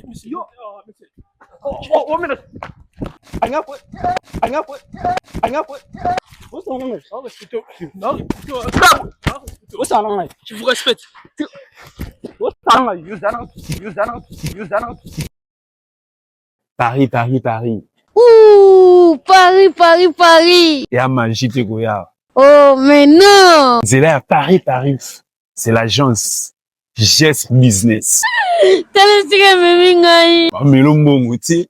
Monsieur. Oh, minute. Hang up. Hang up. Hang up. What's going on? What's going on? Je vous respecte. What's going on? Use that out. Use that out. Use that out. Paris, Paris, Paris. Ouh, Paris, Paris, Paris. Et à magie de Goya. Oh, mais non. C'est là, Paris, Paris. C'est l'agence Gest Business. T'as le secret, mais mingai. Mais le mot, tu sais,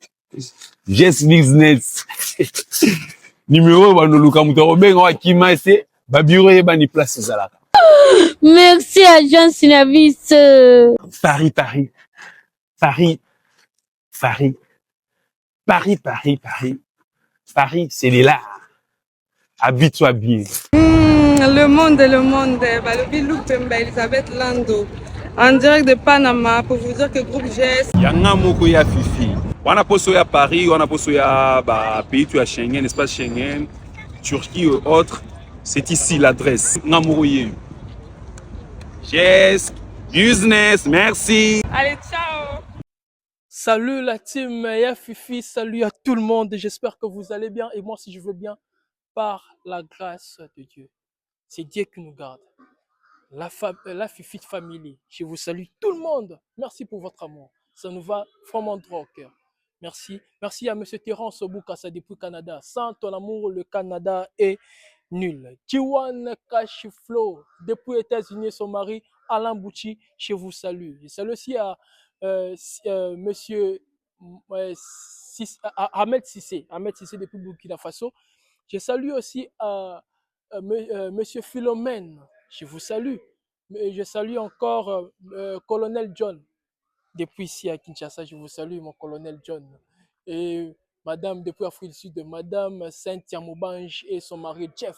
Gest Business. Numéro, bah, nous, Luka Mouta, ben, on va qui m'a essayé, bah, bureau, et bah, ni place, ça là. Merci, agent Synavis. Paris, Paris. Paris. Paris. Paris, Paris, Paris. Paris, c'est les là. Habite-toi bien. Le monde, bah, le Bilouk Pemba, Elisabeth Lando, en direct de Panama pour vous dire que groupe GS. Yanga moko ya Fifi. Wana poso ya Paris, wana poso ya bah, pays tu as Schengen, espace Schengen, Turquie ou autres. C'est ici l'adresse. Ngamourouye. Yes, business, merci. Allez, ciao. Salut la team Ya Fifi, salut à tout le monde. J'espère que vous allez bien et moi si je veux bien par la grâce de Dieu. C'est Dieu qui nous garde. La Fifi Family, je vous salue tout le monde. Merci pour votre amour. Ça nous va vraiment droit au cœur. Merci. Merci à M. Terence Boukassa depuis Canada. Sans ton amour, le Canada est nul. Tiwan Cashflow depuis les États-Unis, son mari Alain Bouchi, je vous salue. Je salue aussi à Monsieur Ahmed Sissé depuis Burkina Faso. Je salue aussi à Monsieur Philomène. Je vous salue. Je salue encore Colonel John. Depuis ici à Kinshasa, je vous salue, mon colonel John. Et Madame, depuis Afrique du Sud, Madame Cynthia Moubange et son mari Jeff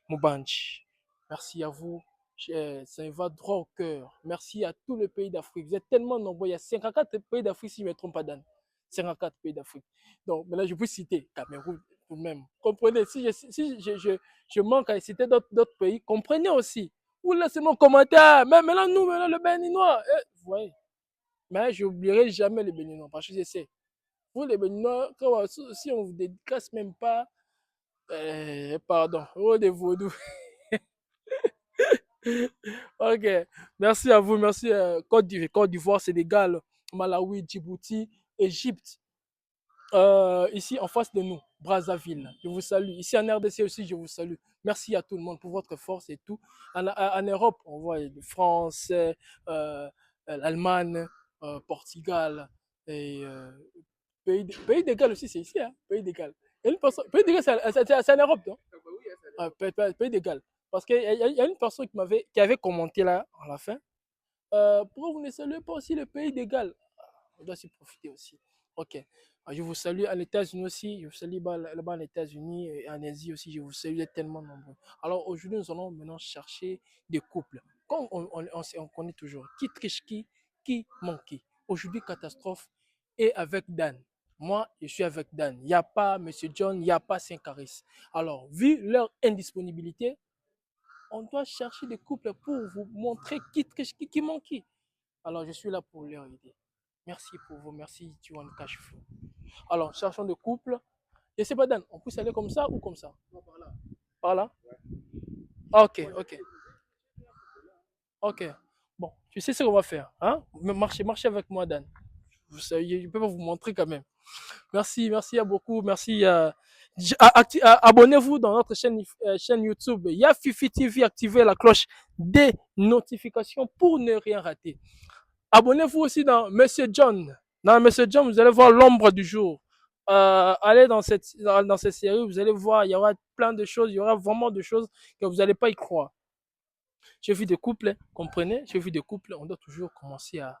Moubange. Merci à vous. Ça me va droit au cœur. Merci à tous les pays d'Afrique. Vous êtes tellement nombreux. Il y a 54 pays d'Afrique, si je ne me trompe pas, Dan. 54 pays d'Afrique. Donc, maintenant, je peux citer Cameroun tout de même. Comprenez, si je manque à citer d'autres pays, comprenez aussi. Vous laissez mon commentaire. Mais maintenant, nous, maintenant, le Béninois. Vous voyez. Mais je n'oublierai jamais les Béninois parce que je sais. Vous, les Béninois, si on ne vous dédicace même pas, pardon, oh, des vaudous. Ok, merci à vous, merci Côte d'Ivoire, Sénégal, Malawi, Djibouti, Égypte. Ici en face de nous, Brazzaville, je vous salue. Ici en RDC aussi, je vous salue. Merci à tout le monde pour votre force et tout. En Europe, on voit le français, l'Allemagne, Portugal et pays d'égal aussi, c'est ici, hein, pays d'égal. Pays d'égal, c'est en Europe, non? Pays d'égal. Parce qu'il y a une personne qui avait commenté là, à la fin. Pourquoi vous ne saluez pas aussi le pays d'égal? On doit s'y profiter aussi. Ok. Je vous salue à États-Unis aussi. Je vous salue là-bas aux États-Unis et en Asie aussi. Je vous salue, vous êtes tellement nombreux. Alors aujourd'hui, nous allons maintenant chercher des couples. Comme on connaît toujours, qui triche qui manque qui. Aujourd'hui, catastrophe est avec Dan. Moi, je suis avec Dan. Il n'y a pas M. John, il n'y a pas Saint-Caris. Alors, vu leur indisponibilité, on doit chercher des couples pour vous montrer qui triche qui manque qui. Alors, je suis là pour leur aider. Merci pour vous, merci Tuan Cashflow. Alors, cherchons des couples. Je ne sais pas, Dan, on peut aller comme ça ou comme ça? Non, par là. Par là? Ah, ok, ok. Ok. Bon, tu sais ce qu'on va faire. Hein? Marchez avec moi, Dan. Vous savez, je peux vous montrer quand même. Merci à beaucoup. Merci. Abonnez-vous dans notre chaîne YouTube Ya Fifi TV. Activez la cloche des notifications pour ne rien rater. Abonnez-vous aussi dans Monsieur John. Dans Monsieur John, vous allez voir l'ombre du jour. Allez dans cette série, vous allez voir, il y aura plein de choses, il y aura vraiment de choses que vous n'allez pas y croire. J'ai vu des couples, comprenez? J'ai vu des couples, on doit toujours commencer à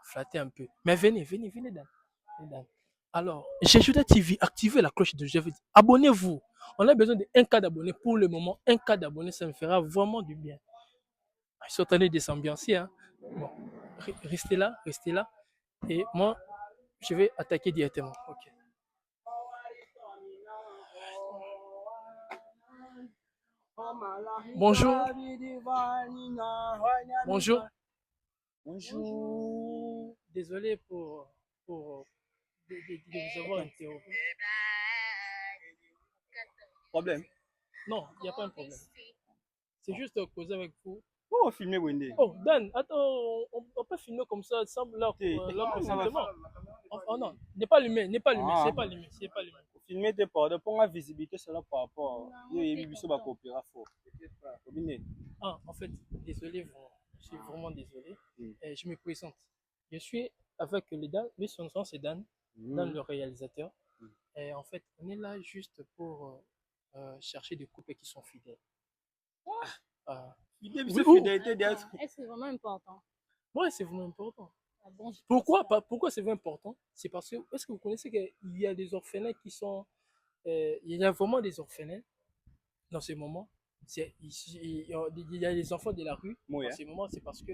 flatter un peu. Mais venez, Dan. Alors, Jejuda TV, activez la cloche de Jejuda. Abonnez-vous. On a besoin d'un cas d'abonnés pour le moment. Un cas d'abonnés, ça me fera vraiment du bien. Ils sont en train de s'ambiancer. Hein. Bon, restez là. Et moi, je vais attaquer directement. Ok. Bonjour. Bonjour. Bonjour. désolé pour de vous avoir interrompu. Problème. Non, il n'y a pas un problème. C'est juste causer avec vous. Oh, filmer Wendy. Oh, Dan, attends, on peut filmer comme ça, semble là, Si. là présentement. Oh non, n'est pas allumé, n'est pas allumé, Ah. c'est pas allumé, c'est pas allumé. Filmer tes pardon pour la visibilité, c'est là par rapport. Il y a biso ba coopéra fort. Ah, en fait, désolé, je suis vraiment désolé. Mm. Je me présente. Je suis avec les Dan, lui son nom c'est Dan, Dan le réalisateur. Et en fait, on est là juste pour chercher des couples qui sont fidèles. L'idée Oui, de oh. fidélité d'être. Est-ce que c'est vraiment important? Ouais, c'est vraiment important. Ah bon, je Pourquoi, pense pas. pourquoi c'est vraiment important? C'est parce que, est-ce que vous connaissez qu'il y a des orphelins qui sont... il y a vraiment des orphelins dans ces moments. Il y a des enfants de la rue. Moi, Dans hein. ces moments, c'est parce que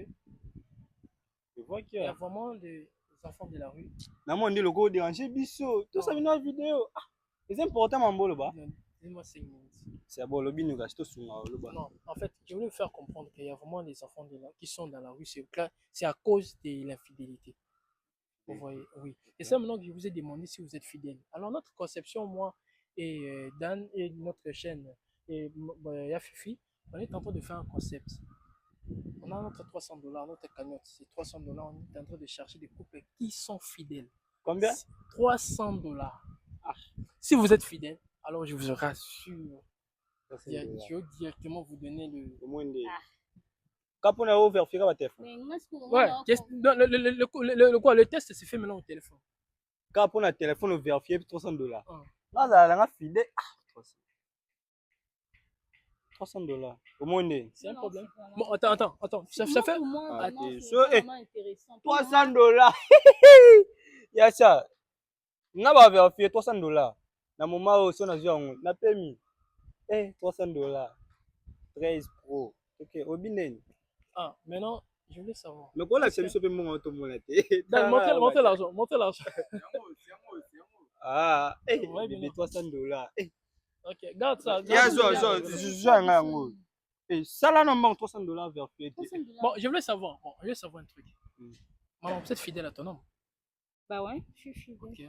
Je vois il y a que. vraiment des enfants de la rue. Na moi, on dit le go déranger biso. Tout ça, une vidéo. Ah, c'est important, mon là bas. Dis-moi 5 minutes. C'est bon, le bin nous reste sur le bas. Non, en fait, je voulais vous faire comprendre qu'il y a vraiment des enfants qui sont dans la rue. C'est à cause de l'infidélité. Vous voyez, oui. Et c'est maintenant que je vous ai demandé si vous êtes fidèle. Alors, notre conception, moi et Dan et notre chaîne, et Yafifi, on est en train de faire un concept. On a notre $300, notre cagnotte, c'est $300. On est en train de chercher des couples qui sont fidèles. Combien? $300. Ah. Si vous êtes fidèle, alors je vous rassure, Ça, je vais directement vous donner le. au moins des. Quand on a ouvert, il y a téléphone. Mais moi, c'est pour Ouais, moi, non, le quoi, le test c'est fait maintenant au téléphone. Quand on a téléphone, on vérifie $300. Ah. Là, ça a fidèle. Ah, $300. Au moins des. C'est un Non, problème. c'est vraiment- Bon, attends. Ça fait. Pour moi, Ah, vraiment, t'es c'est sûr? Eh, vraiment intéressant. Pour moi, $300. Il y a ça. On va vérifier $300. Dans le moment où on a joué, on a permis. Eh, $300. 13 Pro. Ok, au binen. Ah, maintenant, je voulais savoir. Le quoi, là, c'est juste mon automonate. Dan, montez l'argent, montez l'argent. Ah, eh, Ouais, bébé, bien. $300. Eh, Ok, garde ça. il y a garde ça. ça, je un gars. Eh, ça là, non, bon, $300 vérifié. $300. Bon, je voulais savoir un truc. Mm. Maman, vous êtes fidèle à ton homme. Bah ouais, je suis fidèle. Ok.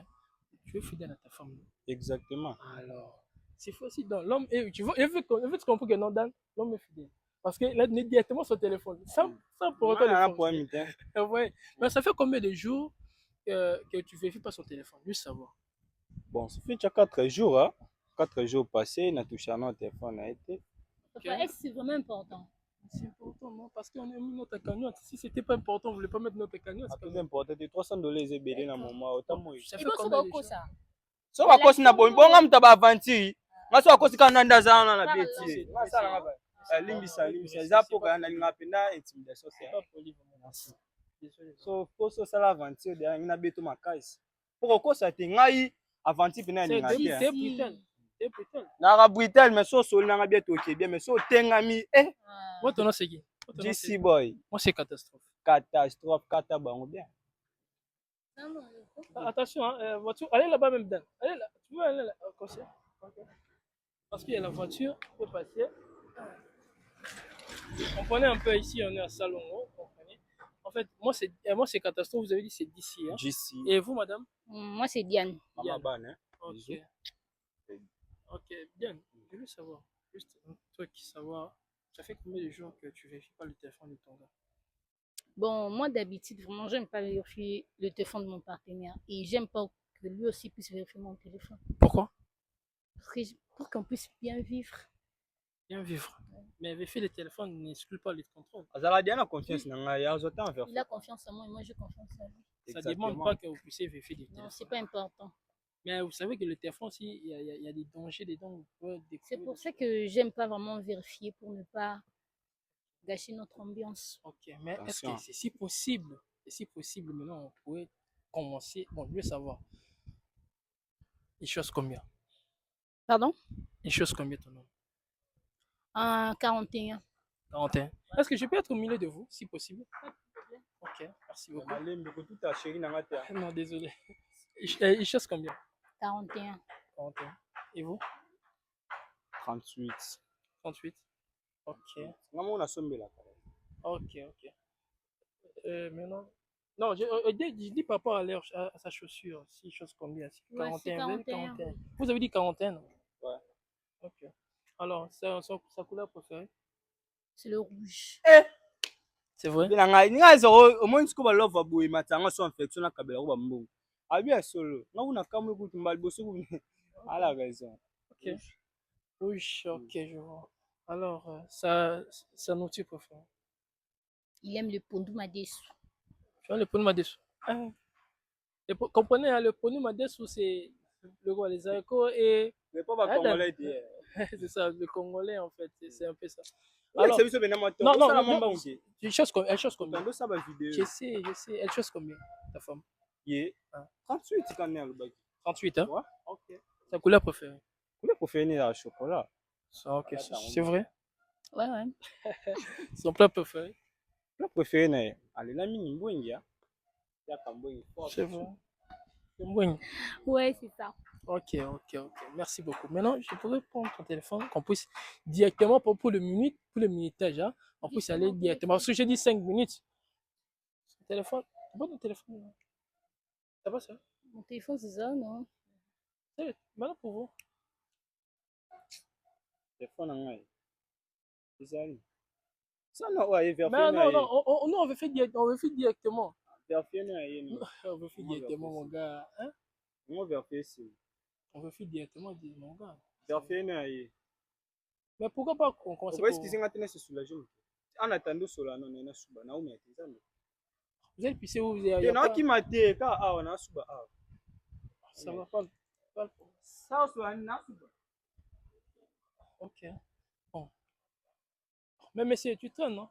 Tu es fidèle à ta femme. Non? Exactement. Alors, c'est facile. L'homme, tu vois, il veut comprendre que non, Dan, l'homme est fidèle. Parce qu'il a directement son téléphone. Sans pour autant On a un le problème. faire. Ouais. Mais ça fait combien de jours que tu vérifies pas son téléphone? Juste savoir. Bon, ça fait déjà 4 jours, hein. 4 jours passés, on a touché à notre téléphone. A été. Enfin, est-ce que c'est vraiment important? C'est important, non? Parce qu'on a mis notre cagnotte. Si c'était pas important, on voulait pas mettre notre cagnotte. C'est plus important. $300 est belé dans mon moment. Autant moi. Ça Il fait faut combien de beaucoup jours? ça. So wa kosi na bon bon ngam taba avanti. Ngaso wa kosi kana nda za na Parle beti. langue. Ngasa na ba. Limbisa za po ka na ngapenda intimidation C'est c'est. pas poli, vraiment. Désolé. So poso sala avanti de ngina beto makasi. Poko kosa te ngai avanti pena C'est ngati. t'es brutal. T'es brutal. Na ga brutal mais so so na bieto ke bien mais so tengami Moi, ton nom, c'est qui? Moi, ton nom, c'est- GC boy. Moi, c'est catastrophe. Catastrophe kata bango bien. Ah, attention, hein, voiture. Allez là-bas même, Dan. Allez là. Tu veux aller là? Comme ça. Ok. Parce qu'il y a la voiture, on peut passer. On connaît un peu ici, on est à Salongo. On connaît. En fait, moi, c'est catastrophe. Vous avez dit c'est d'ici. Hein. GC. Et vous, madame? Moi, c'est Diane. Mama ban hein. Ok. Bisous. Ok, bien. Je veux savoir. Juste un truc, savoir. Ça fait combien de jours que tu vérifies pas le téléphone de ton gars? Bon, moi, d'habitude, vraiment, j'aime pas vérifier le téléphone de mon partenaire. Et j'aime pas que lui aussi puisse vérifier mon téléphone. Pourquoi? Parce que pour qu'on puisse bien vivre. Bien vivre. Mais vérifier le téléphone n'exclut pas le contrôle. Azala dia na confiance na ngai ya zota envers. Il a confiance en moi et moi, j'ai confiance en lui. Ça ne demande pas que vous puissiez vérifier des Non, téléphones. c'est pas important. Mais vous savez que le téléphone aussi, il y a des dangers dedans. Vous pouvez C'est découvrir pour des ça choses. que j'aime pas vraiment vérifier pour ne pas gâcher notre ambiance. Ok, mais est-ce Attention. que c'est si possible, maintenant on pourrait commencer. Bon, je veux savoir. Il chose combien? Pardon? Il chose combien ton nom? 41. 41. Est-ce que je peux être au milieu de vous, si possible? Ok, merci beaucoup. Malembe ko tout a chéri na ngata. Non, désolé. Il chose combien? 41. 41. Et vous? 38. 38. Ok, Ngamo na sombela. ok. Maintenant, Non, je dis par rapport à sa chaussure. Si chose combien? Ouais, c'est 41, vous avez dit 41. 41. Vous avez dit 41. Ouais. Ok. Alors, sa couleur préférée? C'est le rouge. C'est vrai? Bien ngai ni ngai zo au moins siko ba love boy matanga so infection na kabela ko ba mbongo. Abi ya solo. Na una kamwe ku tumbali boso ku. À la raison. Ok. Rouge, ok, je vois. Alors, sa nourriture préférée? Il aime le pondu madesu. Tu vois le poney Madesu? Comprenez, hein, le poney Madesu, c'est le roi des haricots et Mais pas ba congolais dit. c'est ça, le Congolais en fait, c'est un peu ça. Alors, Alors, c'est biso bena moto. non, Ça non, la non, mamba non, unje. elle chose combien? Tando ça ba vidéo. Je sais, elle chose combien, ta femme? Ye. Ah. 38 quand même le bac. 38, hein? Ouais. OK. Sa couleur préférée? Couleur préférée la chocolat. Ça, ok, c'est vrai. Ouais, ouais. Son plat préféré? Couleur préférée na allez la mini mbongi ya. Ya kambongi. C'est vrai. C'est bon. Ouais, c'est ça. Ok, ok, ok. Merci beaucoup. Maintenant, je pourrais prendre ton téléphone, qu'on puisse directement pour le minutage, hein, on puisse aller directement. Parce que j'ai dit 5 minutes. Téléphone, c'est pas ton téléphone. Là. Ça va ça? Mon téléphone, c'est ça, non? Maintenant pour vous. Téléphone na ngai. Ezali. Ça non ouais vers Mais non, non, nous on veut faire directement. vers na ye. On veut faire directement, mon gars. Hein? Moi vers c'est. On veut faire directement, mon gars. Vers na ye. Mais pourquoi pas qu'on commence Pourquoi est-ce qu'ils ont tenu ce soulager? En attendant cela non na suba na umi atizana. Vous allez pisser où vous allez? Il y en a qui m'a dit ka ah na suba ah. Ça va pas. Ça soit na suba. Ok. Bon. Mais monsieur, tu traînes, non?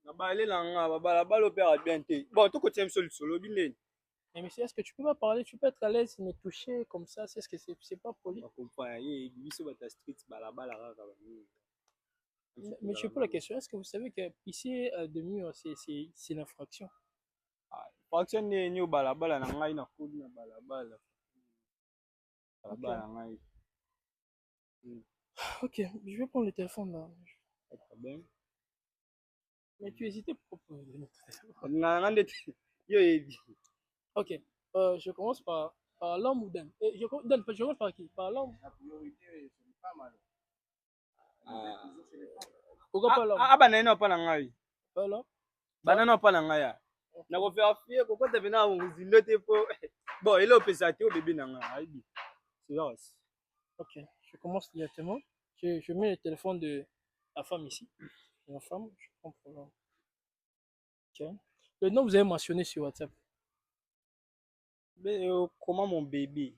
Na balé la nga babala balo père bien té. Bon, tout côté seul solo bindé. Mais monsieur, est-ce que tu peux pas parler? Tu peux être à l'aise, me toucher comme ça? C'est ce que c'est pas poli? On comprend ye biso bata street balabala kaka ba. Mais je pose la question, est-ce que vous savez que pisser de mur, c'est une infraction? Fraction ni au balabala na ngai na kodi na balabala. Balabala na ngai. Ok, je vais prendre le téléphone là. Très bien. Mais tu hésitais pourquoi? Na ngande yo ebi. Ok, je commence par l'homme ou Dan. Je commence par qui? Par l'homme? La priorité, c'est une femme alors. Pourquoi pas l'homme? Ah bana ina pa na ngai. Pas l'homme? Bana na pa na ngai ya. Na ko faire fier ko kota bena nguzindo te po. Bon, il est au pesate au bébé na ngai. Aibi. C'est vrai. Ok, je commence directement. Je mets le téléphone de la femme ici. La femme, je prends pour l'homme. Ok. Le nom vous avez mentionné sur WhatsApp. Mais comment mon bébé?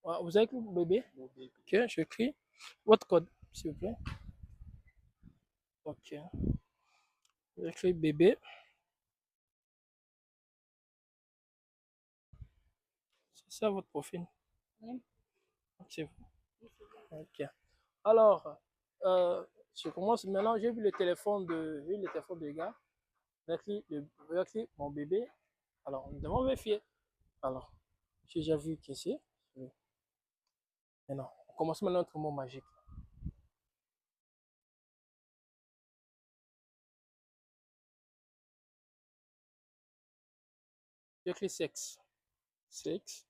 Ah, vous avez écrit bébé? Mon bébé. Ok, j'écris votre code, s'il vous plaît. Ok. J'écris bébé. C'est ça votre profil? Oui. C'est vous. Ok. Alors, je commence maintenant. J'ai vu le téléphone de gars. J'ai écrit mon bébé. Alors, on me demande vérifier. Alors, j'ai déjà vu qu'ici. Maintenant, on commence maintenant notre mot magique. J'écris sexe. Sexe.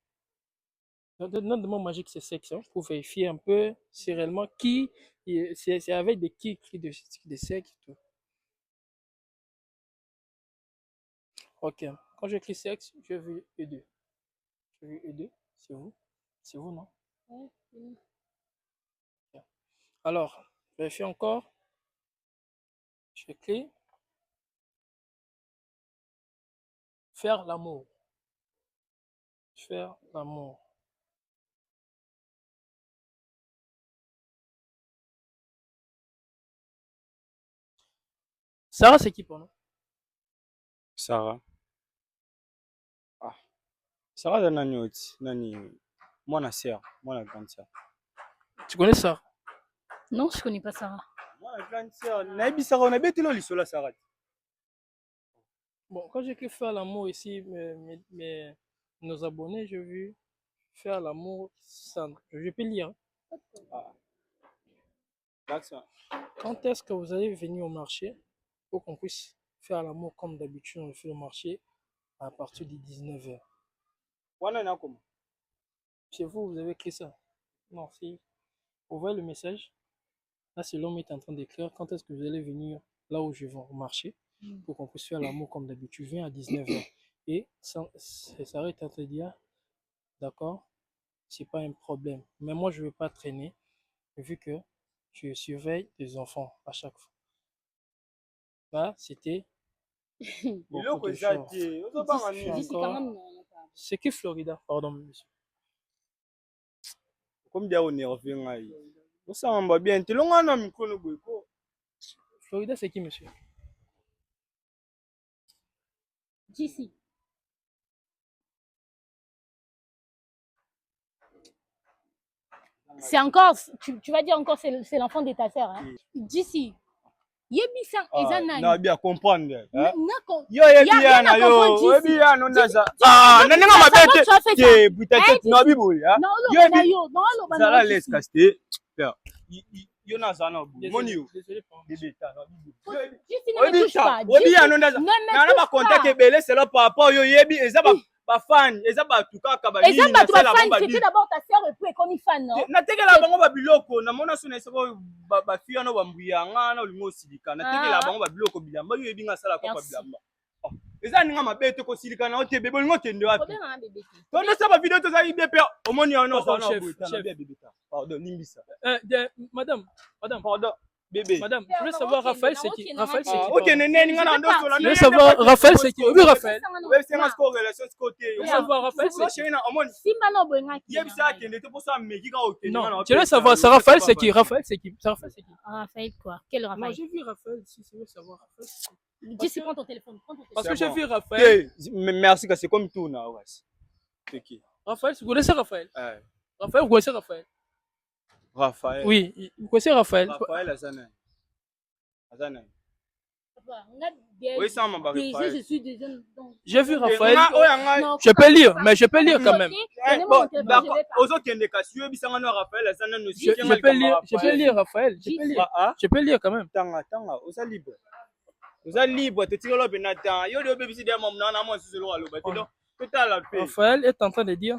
Notre mot magique, c'est sexe. Hein, pour vérifier un peu si réellement qui. C'est avec des qui écrit de sexe et tout. Ok. Quand j'écris sexe, je veux E2. Je veux E2. C'est vous? C'est vous, non? Ouais, oui. Ok. Alors, vérifiez encore. J'écris faire l'amour. Faire l'amour. Sarah, c'est qui pour nous? Sarah. Ah. Sarah da nani oti? Nani? Mwana sœur, mwana grande sœur. Tu connais Sarah? Non, je connais pas Sarah. Mwana grande sœur. Nayebi Sarah, on a bêté lo lisola Sarah. Bon, quand j'écris faire l'amour ici, nos abonnés, j'ai vu faire l'amour Sandre. Je peux lire. Ah. D'accord. Quand est-ce que vous allez venir au marché pour qu'on puisse faire l'amour comme d'habitude, on le fait le marché à partir de 19h. Wana na comment? Chez vous, vous avez écrit ça? Non, si. Vous voyez le message? Là, c'est l'homme qui est en train d'écrire quand est-ce que vous allez venir là où je vais au marché pour qu'on puisse faire l'amour comme d'habitude. Je viens à 19h. Et ça est en train de dire, d'accord, c'est pas un problème. Mais moi, je ne veux pas traîner vu que je surveille des enfants à chaque fois. Là, c'était beaucoup de choses. D'ici quand même, non. C'est qui Florida? Pardon, monsieur. Comme dia onervé ngai. Osamba bien te longa na mikono boyko. Florida, c'est qui, monsieur? D'ici. C'est encore, tu vas dire encore, c'est l'enfant de ta sœur. Hein? D'ici. Yebisa ezanani. Na bien comprendre. Yo yebi na yo. Yebi ya no naza. Ah, nanga mabete. Ke butate na bibo ya. Yo no lo Sala les caster. Yo naza na bu. Moni yo. Désolé, pardon. Bébé ta. D'ici ne me touche pas. Obi ya no naza. Na na ba contact ebele c'est là papa yo yebi eza ba fan, eza ba tukaka ba nini. Eza ba tu ba fan, c'était d'abord ta sœur et puis comme fan non. Na tekela bango ba biloko na mona sona soko ba fia no ba mbuyanga na olingo silika. Na tekela bango ba biloko bilamba yo yebi nga sala kwa bilamba. Eza ninga mabete ko silika na ote bebe olingo kende wapi. Tondo sa ba video to za ibe pe omoni ya no sa na boita na bebe ta. Pardon, nimbisa. Madame. Pardon. Bébé. Madame, je veux savoir Raphaël c'est qui? Raphaël c'est qui? Ok, nene nga na ndo so la. Je veux savoir Raphaël c'est qui? Oui, Raphaël. Oui, c'est ma score relation ce côté. Je veux savoir Raphaël c'est qui? Chérie na omoni. Simba no boenga ki. Yebisa kende te pour ça meki ka okende. Non, je veux savoir ça Raphaël c'est qui? Raphaël c'est qui? Raphaël c'est qui? Raphaël quoi? Quel Raphaël? Non, j'ai vu Raphaël si tu veux savoir Raphaël. Dis prends ton téléphone, Parce que j'ai vu Raphaël. Merci que c'est comme tout na ouais. C'est qui? Raphaël, vous connaissez Raphaël? Raphaël, vous connaissez Raphaël? Raphaël. Oui, vous connaissez Raphaël? Raphaël Azana. Oui, ça m'a barré. Je suis déjà. J'ai vu Raphaël. Je peux lire, mais je peux lire quand même. Je peux lire Raphaël. Je peux lire quand même. Raphaël est en train de dire.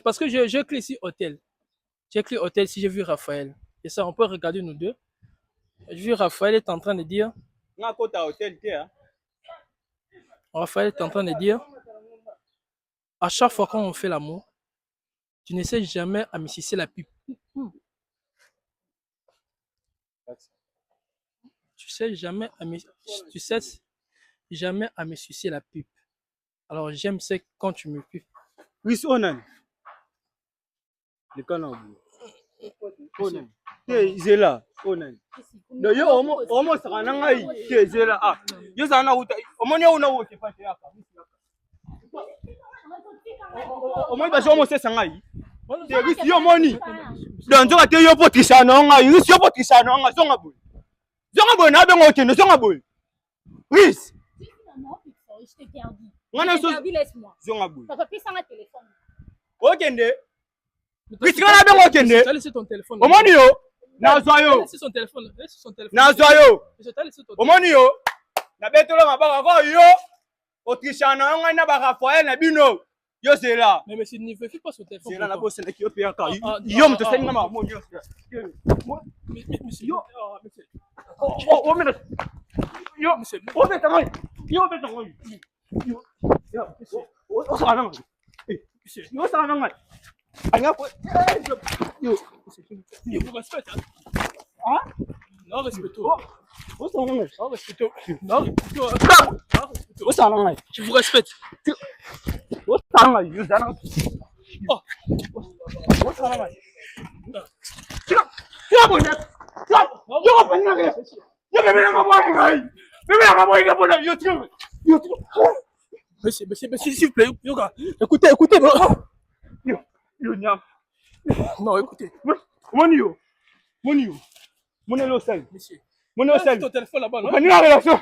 Parce que j'écris ici hôtel. J'écris hôtel si j'ai vu Raphaël. Et ça, on peut regarder nous deux. J'ai vu Raphaël est en train de dire. Raphaël est en train de dire. À chaque fois quand on fait l'amour, tu n'essaies jamais à me sucer la pipe. Tu cesses jamais à me sucer la pipe. Alors j'aime c'est quand tu me pipes. Oui, Onan. Le canard. Onan. Zela. Onan. No yo omo saka ngai ke zela ah. Yo sana uta. Omoni una wote pate yaka. Omoni ba jomo sesa ngai. Te yo moni. Donzo ka te yo potisa na ngai. Yo potisa na ngai zonga boy. Zonga boy na bengo kende zonga boy. Oui. Je t'ai perdu. Laisse-moi. Zonga boy. Papa pisse un téléphone. Okende. Oui, tu vas bien okende. Tu as laissé ton téléphone. Omoni yo. Nazoyo. Laisse son téléphone. Nazoyo. Omoni yo. Na betolo mabaka ko yo. Otrishana ngai na ba Raphaël na bino. Yo c'est là. Mais monsieur ne fait pas son téléphone. C'est là na bosse na ki yo peka. Yo mto senga ma mo yo. Monsieur. Oh mais yo monsieur. Oh mais tamai. Yo mais tamai. Yo. O sa na. Monsieur. Yo sa na ngai. Anga ko. Yo. Vous respectez. Ah? Non, respectez. O sa na ngai. Non, respectez. Non, respectez. O sa na ngai. Je vous respecte. O sa na ngai. Yo sa na. Oh. O sa na ngai. Yo bona. Yo bona. Yo me na mabwa ngai. Me na mabwa ngai bona yo tu. Yo tu. Monsieur, s'il vous plaît. Écoutez. Yo nyam. Non, écoutez. Monio. Monelo sel. Monsieur. Monelo sel. Ton téléphone là-bas, non? On a relation.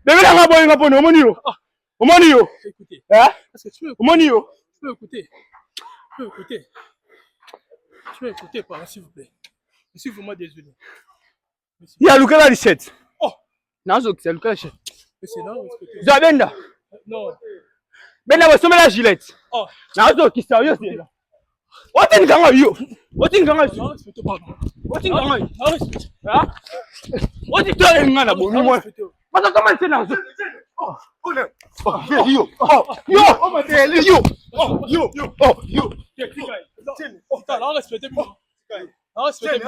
Bébé la boy nga pono monio. Monio. Écoutez. Hein? Est-ce que tu peux Monio. Tu peux écouter. Tu peux écouter, pardon, s'il vous plaît. Je suis vraiment désolé. Il y a Lucas 17. Oh. nazokisa lukache C'est non, respectez. zwa benda Non. benda bosomela Gillette Oh, nazokisa yo zela otinganga yo otinganga non, respectez, pardon. otinganga yo Non, respectez. otitolenga na bomi Non, mwa respectez. pasa kama nse nazo Putain, non, respectez. Non, respectez.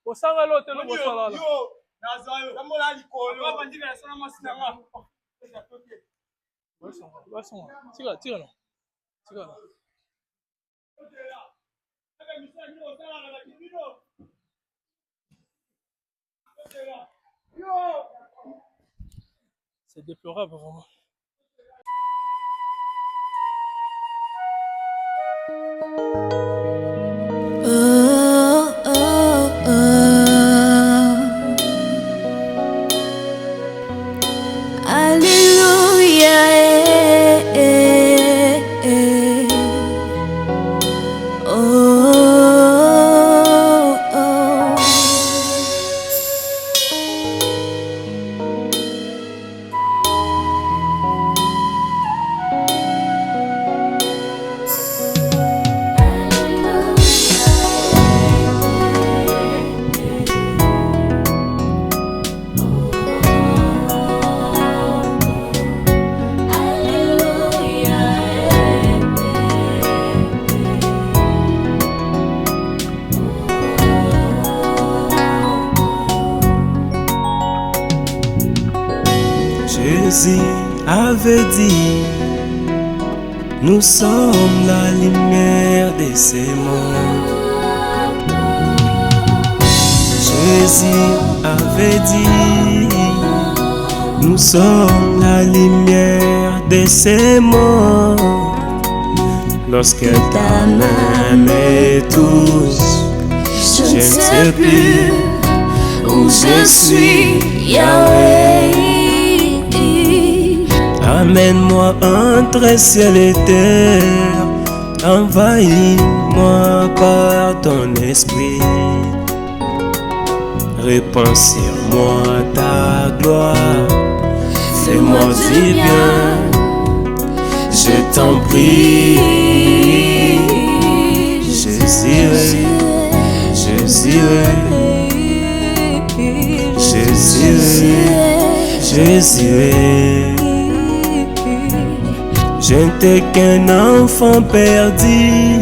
Osanga l'autre, le mosala là. Tira, tira là. Tira là. C'est déplorable vraiment. Alléluia, oh, oh. Jésus avait dit, nous sommes la lumière de ce monde. Jésus avait dit, nous sommes la lumière de ce monde. Lorsque ta main me touche, je ne sais plus où je suis, Yahweh. Amène-moi entre ciel et terre, envahis-moi par ton esprit. Répands sur moi ta gloire, fais-moi du bien, je t'en prie. Jésus, Jésus, Jésus, Jésus. Je n'étais qu'un enfant perdu,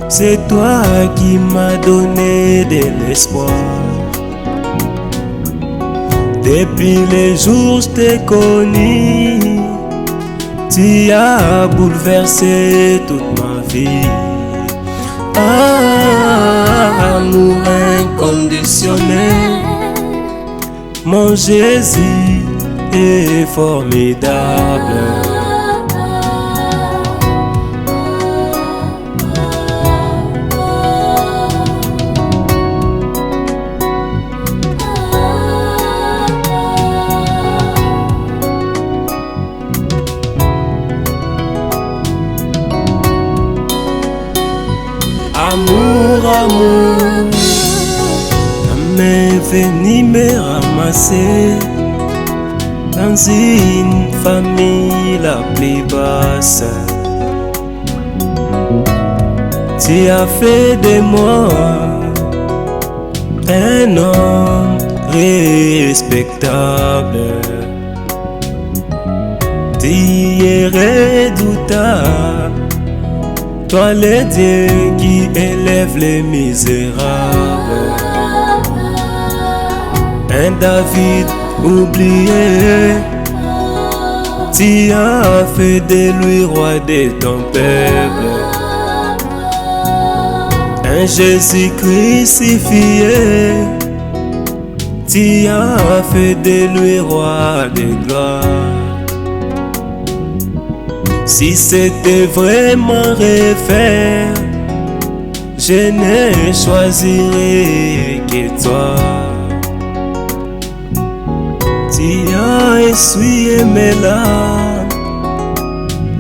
c'est toi qui m'as donné de l'espoir. Depuis les jours où je t'ai connu, tu as bouleversé toute ma vie. Ah, amour inconditionnel, mon Jésus est formidable. Amour, amour, ta main est venue me ramasser dans une famille la plus basse. Tu as fait de moi un homme respectable. Tu es redoutable, toi le Dieu qui élève les misérables. Un David oublié, tu as fait de lui roi de ton peuple. Un Jésus crucifié, tu as fait de lui roi de gloire. Si c'était vraiment refaire, je ne choisirais que toi. Tu as essuyé mes larmes,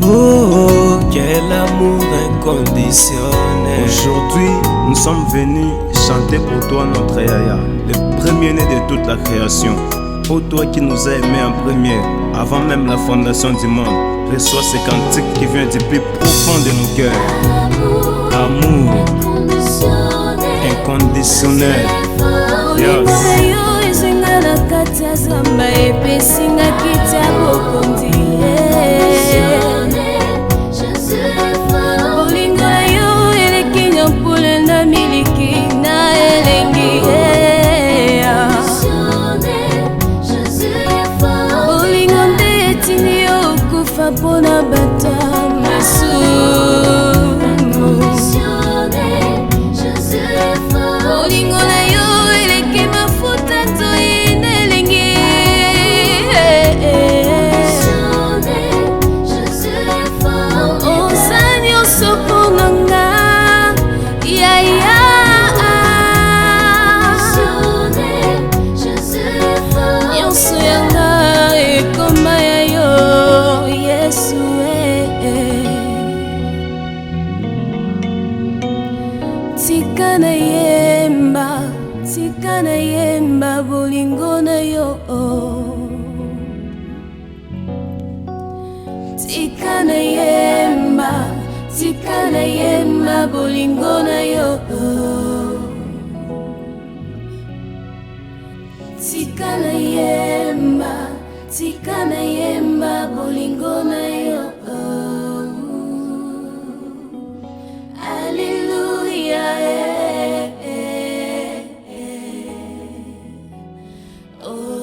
oh, quel amour inconditionnel. Aujourd'hui, nous sommes venus chanter pour toi notre Yaya, le premier-né de toute la création. Ô toi qui nous as aimés en premier, avant même la fondation du monde, reçois ce cantique qui vient du plus profond de nos cœurs. Amour inconditionnel. Yes. Pona bata masumu olingo na yo eleki mafuta toyina elengi oza nyonso mpona nga yaya nyonso yanga ekoma ya yo Yesu tika na yemba bolingo na yo tika na yemba bolingo na yo tika na yemba bolingo na yo Alléluia. Oh